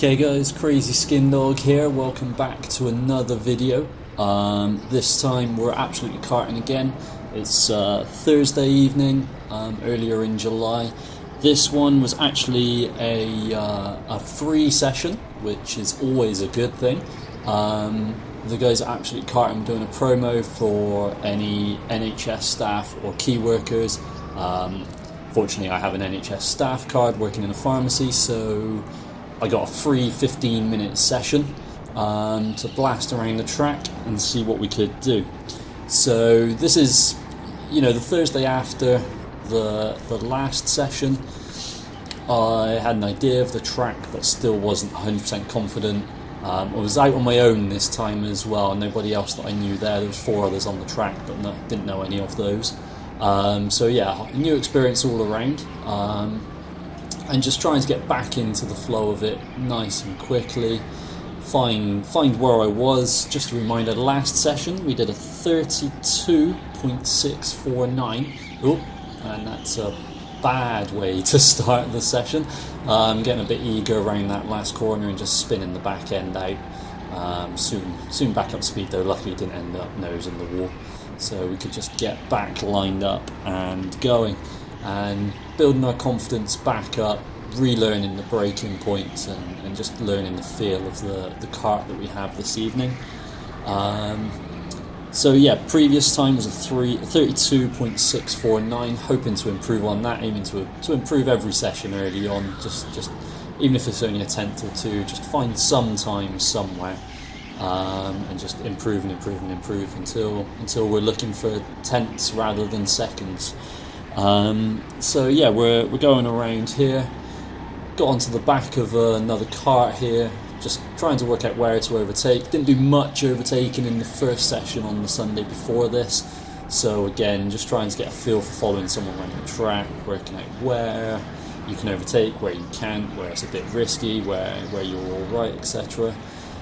Okay guys, Crazy Skin Dog here, welcome back to another video. This time we're absolutely karting again. It's Thursday evening, earlier in July. This one was actually a free session, which is always a good thing. The guys at Absolutely Karting were doing a promo for any NHS staff or key workers. Fortunately I have an NHS staff card working in a pharmacy, so I got a free 15-minute session to blast around the track and see what we could do. So this is, the Thursday after the last session. I had an idea of the track but still wasn't 100% confident. I was out on my own this time as well, nobody else that I knew there. There was 4 others on the track but didn't know any of those. So yeah, new experience all around. And just trying to get back into the flow of it nice and quickly, find where I was. Just a reminder, last session we did a 32.649. Oh, and that's a bad way to start the session. Getting a bit eager around that last corner and just spinning the back end out. Soon back up speed though, luckily didn't end up nose in the wall. So we could just get back lined up and going. And building our confidence back up, relearning the braking points and just learning the feel of the kart that we have this evening. So yeah, previous time was a 32.649, hoping to improve on that, aiming to improve every session early on, just even if it's only a tenth or two, just find some time somewhere. And just improve until we're looking for tenths rather than seconds. So yeah, we're going around here. Got onto the back of another kart here, just trying to work out where to overtake. Didn't do much overtaking in the first session on the Sunday before this, so again, just trying to get a feel for following someone around the track, working out where you can overtake, where you can't, where it's a bit risky, where you're all right, etc.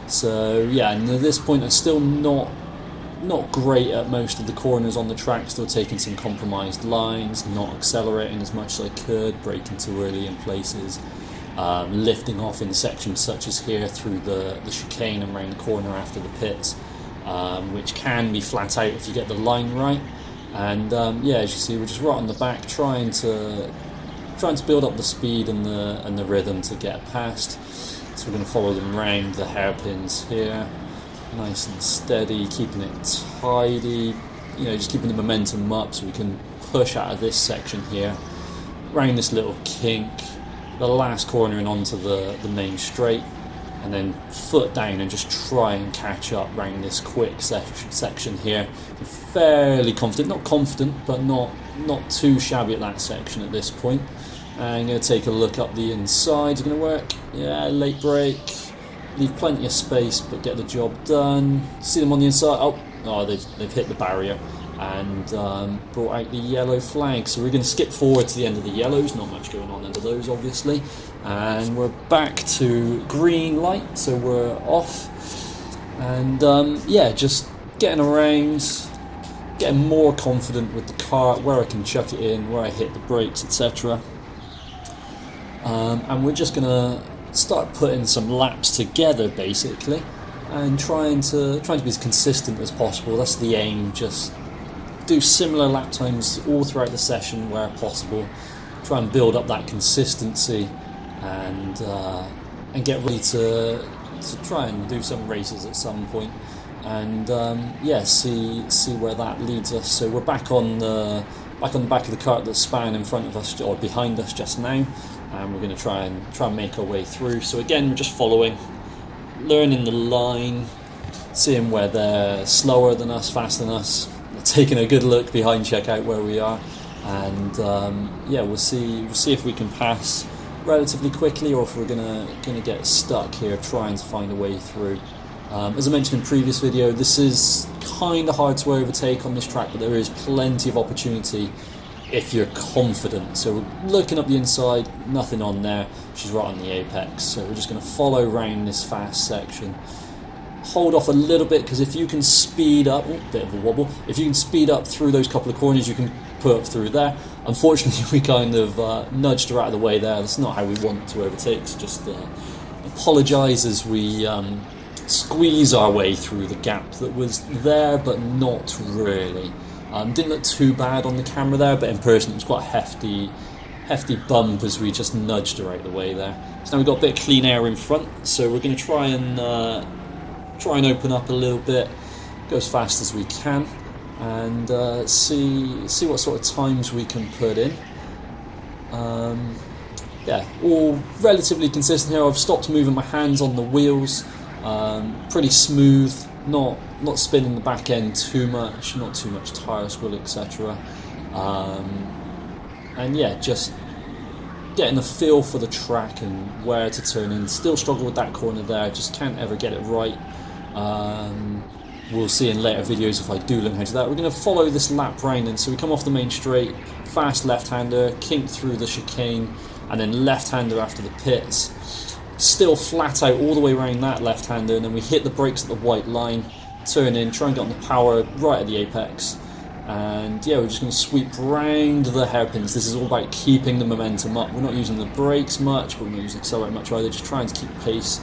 So yeah, and at this point I'm still not great at most of the corners on the track, still taking some compromised lines, not accelerating as much as I could, braking too early in places, lifting off in sections such as here through the chicane and around the corner after the pits, which can be flat out if you get the line right. And yeah, as you see, we're just right on the back, trying to build up the speed and the rhythm to get past. So we're going to follow them around the hairpins here, nice and steady, keeping it tidy, just keeping the momentum up so we can push out of this section here, round this little kink, the last corner and onto the main straight, and then foot down and just try and catch up round this quick section here. Fairly confident, not confident, but not too shabby at that section at this point. I'm going to take a look up the inside. Is it going to work? Yeah, late brake. Leave plenty of space, but get the job done. See them on the inside. Oh, they've hit the barrier and brought out the yellow flag. So we're going to skip forward to the end of the yellows. Not much going on under those, obviously. And we're back to green light, so we're off. And yeah, just getting around, getting more confident with the kart, where I can chuck it in, where I hit the brakes, etc. And we're just going to start putting some laps together basically, and trying to be as consistent as possible. That's the aim. Just do similar lap times all throughout the session where possible. Try and build up that consistency and get ready to try and do some races at some point. And yeah, see where that leads us. So we're back on the back of the kart that's span in front of us or behind us just now. And we're going to try and make our way through. So again, we're just following, learning the line, seeing where they're slower than us, faster than us, taking a good look behind, check out where we are, and yeah, we'll see if we can pass relatively quickly or if we're gonna get stuck here trying to find a way through. As I mentioned in previous video, this is kind of hard to overtake on this track, but there is plenty of opportunity if you're confident. So we're looking up the inside, nothing on there, she's right on the apex, so we're just going to follow around this fast section, hold off a little bit, because if you can speed up, bit of a wobble, if you can speed up through those couple of corners you can put up through there. Unfortunately we kind of nudged her out of the way there. That's not how we want to overtake, so just apologise as we squeeze our way through the gap that was there, but not really. Didn't look too bad on the camera there, but in person it was quite a hefty bump as we just nudged her out the way there. So now we've got a bit of clean air in front, so we're going to try and open up a little bit, go as fast as we can, and see what sort of times we can put in. Yeah, all relatively consistent here. I've stopped moving my hands on the wheels, pretty smooth, not spinning the back end too much, not too much tyre squill, etc. And yeah, just getting a feel for the track and where to turn in. Still struggle with that corner there, just can't ever get it right. We'll see in later videos if I do learn how to do that. We're going to follow this lap round, and so we come off the main straight, fast left-hander, kink through the chicane, and then left-hander after the pits. Still flat out all the way around that left-hander, and then we hit the brakes at the white line, turn in, try and get on the power right at the apex. And yeah, we're just going to sweep round the hairpins. This is all about keeping the momentum up. We're not using the brakes much, but we're not using accelerator much either, just trying to keep pace.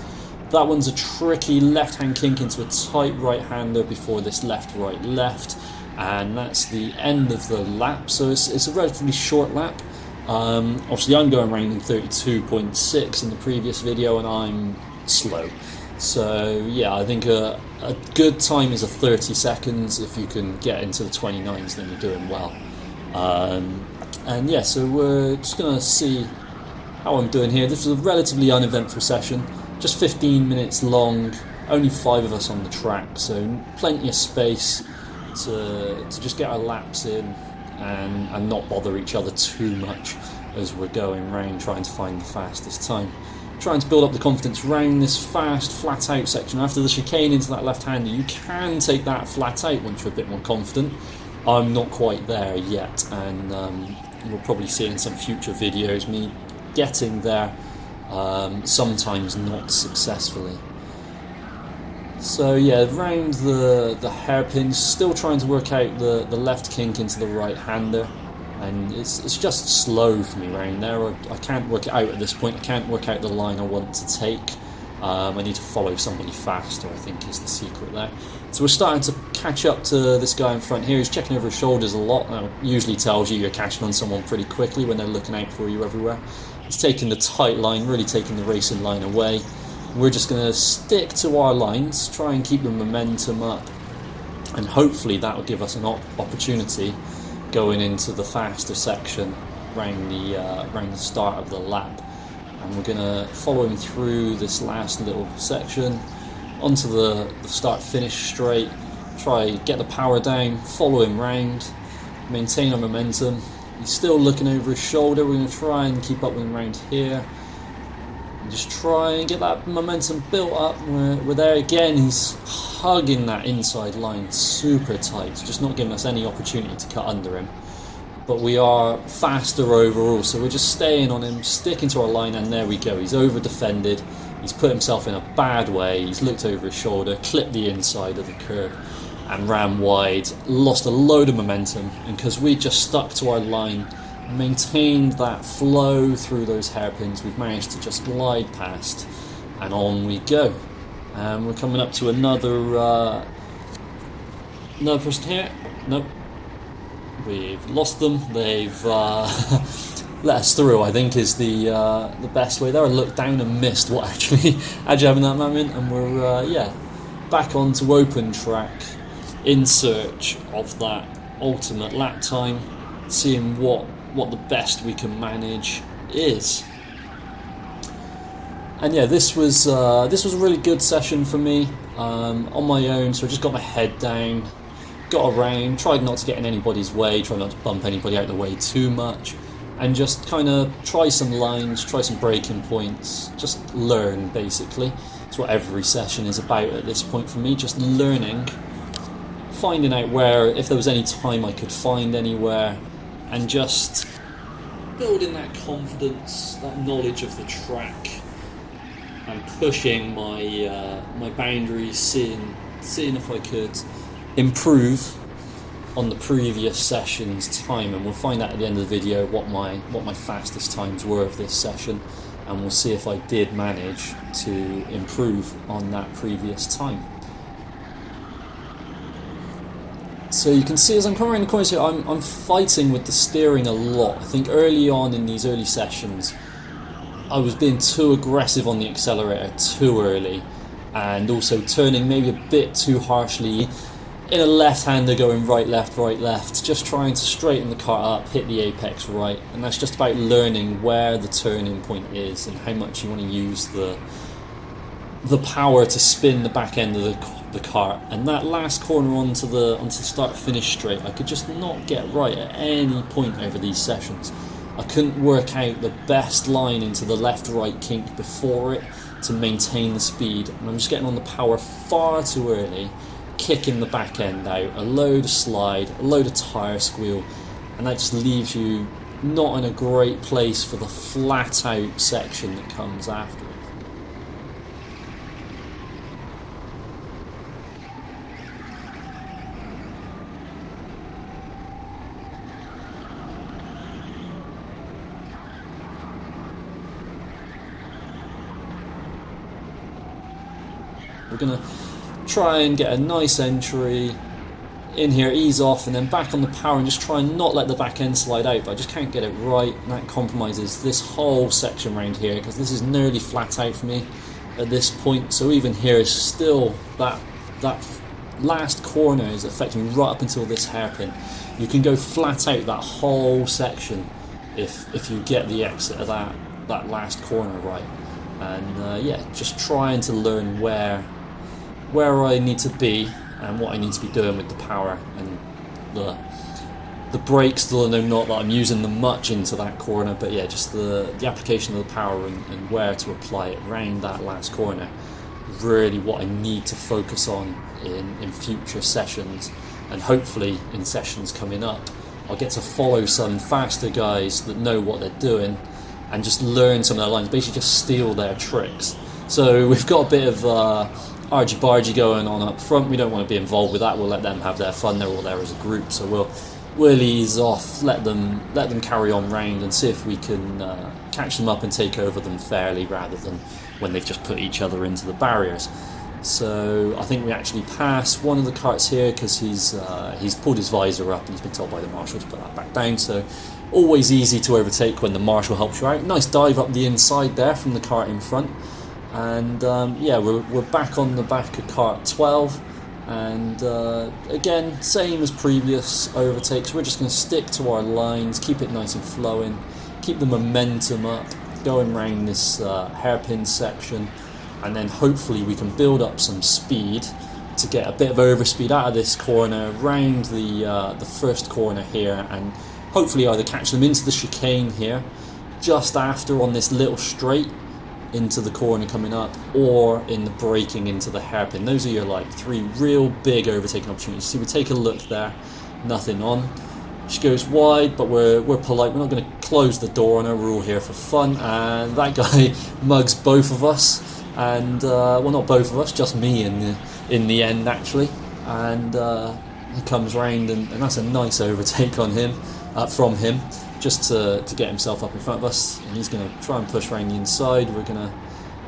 That one's a tricky left-hand kink into a tight right-hander before this left-right-left. And that's the end of the lap, so it's a relatively short lap. Obviously I'm going around in 32.6 in the previous video, and I'm slow. So yeah, I think a good time is a 30 seconds. If you can get into the 29s, then you're doing well. And yeah, so we're just going to see how I'm doing here. This was a relatively uneventful session, just 15 minutes long, only 5 of us on the track, so plenty of space to just get our laps in and not bother each other too much as we're going round trying to find the fastest time. Trying to build up the confidence round this fast, flat out section. After the chicane into that left-hander, you can take that flat out once you're a bit more confident. I'm not quite there yet, and we'll probably see in some future videos me getting there, sometimes not successfully. So yeah, round the hairpins, still trying to work out the left kink into the right-hander. And it's just slow for me round there. I can't work it out at this point. I can't work out the line I want to take. I need to follow somebody faster, I think, is the secret there. So we're starting to catch up to this guy in front here. He's checking over his shoulders a lot. That usually tells you you're catching on someone pretty quickly when they're looking out for you everywhere. He's taking the tight line, really taking the racing line away. We're just going to stick to our lines, try and keep the momentum up, and hopefully that will give us an opportunity going into the faster section around the start of the lap. And we're going to follow him through this last little section onto the start-finish straight, try get the power down, follow him round, maintain our momentum. He's still looking over his shoulder. We're going to try and keep up with him around here and just try and get that momentum built up. We're there again. He's hugging that inside line super tight, just not giving us any opportunity to cut under him. But we are faster overall, so we're just staying on him, sticking to our line, and there we go. He's over defended. He's put himself in a bad way. He's looked over his shoulder, clipped the inside of the curb and ran wide, lost a load of momentum, and because we just stuck to our line, maintained that flow through those hairpins, we've managed to just glide past, and on we go. And we're coming up to another person here. Nope, we've lost them. They've let us through, I think, is the best way there. I looked down and missed what actually happened that moment, and we're back onto open track in search of that ultimate lap time, seeing what the best we can manage is. And yeah, this was a really good session for me on my own. So I just got my head down, got around, tried not to get in anybody's way, tried not to bump anybody out of the way too much, and just kind of try some lines, try some braking points, just learn basically. That's what every session is about at this point for me, just learning, finding out where, if there was any time I could find anywhere, and just building that confidence, that knowledge of the track, and pushing my boundaries, seeing if I could improve on the previous session's time. And we'll find out at the end of the video what my fastest times were of this session. and we'll see if I did manage to improve on that previous time. So you can see as I'm coming around the corners here, I'm fighting with the steering a lot. I think early on in these early sessions, I was being too aggressive on the accelerator too early, and also turning maybe a bit too harshly in a left-hander going right, left, just trying to straighten the car up, hit the apex right, and that's just about learning where the turning point is and how much you want to use the power to spin the back end of the car. And that last corner onto the start-finish straight, I could just not get right at any point over these sessions. I couldn't work out the best line into the left-right kink before it to maintain the speed, and I'm just getting on the power far too early, kicking the back end out, a load of slide, a load of tyre squeal, and that just leaves you not in a great place for the flat out section that comes after it. We're going to try and get a nice entry in here, ease off, and then back on the power and just try and not let the back end slide out, but I just can't get it right, and that compromises this whole section around here, because this is nearly flat out for me at this point. So even here is still that last corner is affecting me right up until this hairpin. You can go flat out that whole section if you get the exit of that last corner right. And yeah, just trying to learn where I need to be and what I need to be doing with the power and the brakes, although not that I'm using them much into that corner, but yeah, just the application of the power and where to apply it around that last corner, really what I need to focus on in future sessions, and hopefully in sessions coming up I'll get to follow some faster guys that know what they're doing and just learn some of their lines, basically just steal their tricks. So we've got a bit of argy-bargy going on up front. We don't want to be involved with that. We'll let them have their fun. They're all there as a group, so we'll ease off, let them carry on round, and see if we can catch them up and take over them fairly, rather than when they've just put each other into the barriers. So I think we actually pass one of the karts here because he's pulled his visor up and he's been told by the marshal to put that back down. So always easy to overtake when the marshal helps you out. Nice dive up the inside there from the kart in front. And yeah, we're back on the back of kart 12, and again, same as previous overtakes, we're just going to stick to our lines, keep it nice and flowing, keep the momentum up, going around this hairpin section, and then hopefully we can build up some speed to get a bit of overspeed out of this corner, round the first corner here, and hopefully either catch them into the chicane here, just after on this little straight, into the corner coming up, or in the braking into the hairpin. Those are your like three real big overtaking opportunities. See, we take a look there, nothing on. She goes wide, but we're polite. We're not going to close the door on her. We're all here for fun. And that guy mugs both of us, and well, not both of us, just me in the end actually. And he comes round, and that's a nice overtake on him, from him, just to get himself up in front of us, and he's going to try and push around the inside. We're going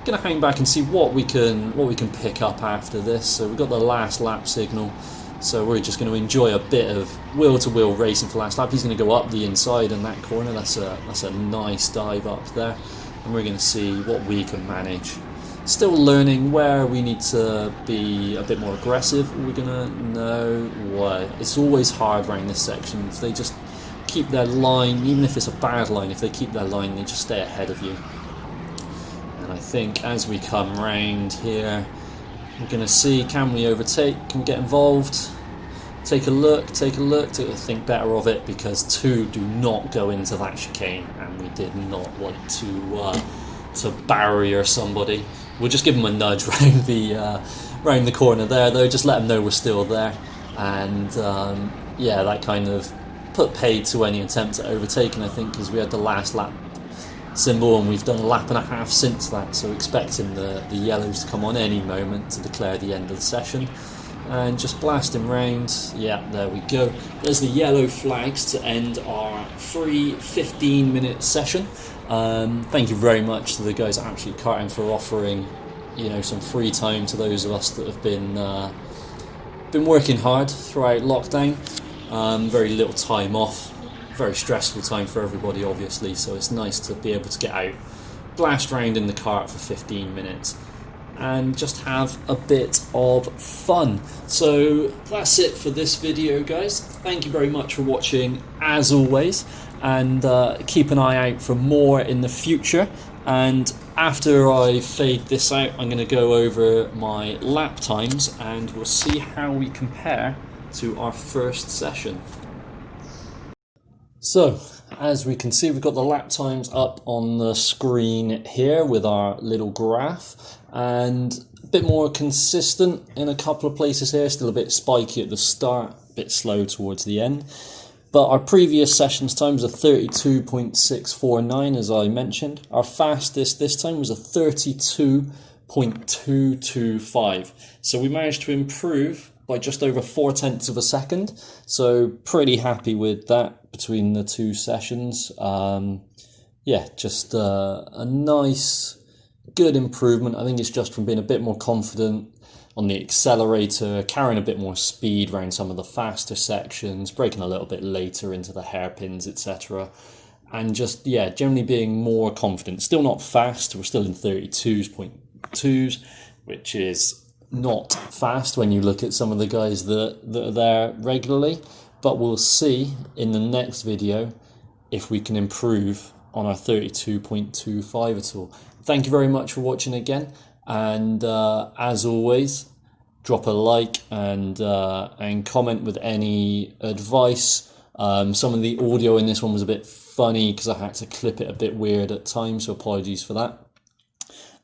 to hang back and see what we can pick up after this. So we've got the last lap signal, so we're just going to enjoy a bit of wheel-to-wheel racing for last lap. He's going to go up the inside in that corner. That's a nice dive up there, and we're going to see what we can manage. Still learning where we need to be a bit more aggressive. We're going to know what. It's always hard around this section. If they just keep their line, even if it's a bad line, if they keep their line, they just stay ahead of you. And I think as we come round here, we're going to see, can we overtake, can we get involved, take a look, to think better of it, because two do not go into that chicane, and we did not want to barrier somebody. We'll just give them a nudge round the corner there though, just let them know we're still there, and yeah, that kind of put paid to any attempt at overtaking, I think, because we had the last lap symbol and we've done a lap and a half since that, so expecting the yellows to come on any moment to declare the end of the session. and just blasting round. Yeah, there we go. There's the yellow flags to end our free 15-minute session. Thank you very much to the guys at Absolutely Karting for offering, some free time to those of us that have been working hard throughout lockdown. Very little time off, very stressful time for everybody, obviously. So it's nice to be able to get out, blast around in the kart for 15 minutes. And just have a bit of fun. So that's it for this video, guys. Thank you very much for watching, as always, and keep an eye out for more in the future. And after I fade this out, I'm going to go over my lap times and we'll see how we compare to our first session. So, as we can see, we've got the lap times up on the screen here with our little graph, and a bit more consistent in a couple of places here, still a bit spiky at the start, a bit slow towards the end. But our previous session's time was a 32.649, as I mentioned. Our fastest this time was a 32.225. So we managed to improve by just over 0.4 of a second. So pretty happy with that between the two sessions. Just a nice, good improvement. I think it's just from being a bit more confident on the accelerator, carrying a bit more speed around some of the faster sections, braking a little bit later into the hairpins, etc. And just, generally being more confident. Still not fast, we're still in 32.2s, which is not fast when you look at some of the guys that are there regularly, but we'll see in the next video if we can improve on our 32.25 at all. Thank you very much for watching again, and as always, drop a like and comment with any advice. Some of the audio in this one was a bit funny because I had to clip it a bit weird at times, so apologies for that.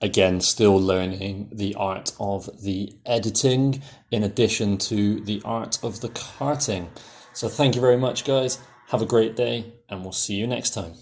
Again, still learning the art of the editing in addition to the art of the karting. So thank you very much, guys. Have a great day, and we'll see you next time.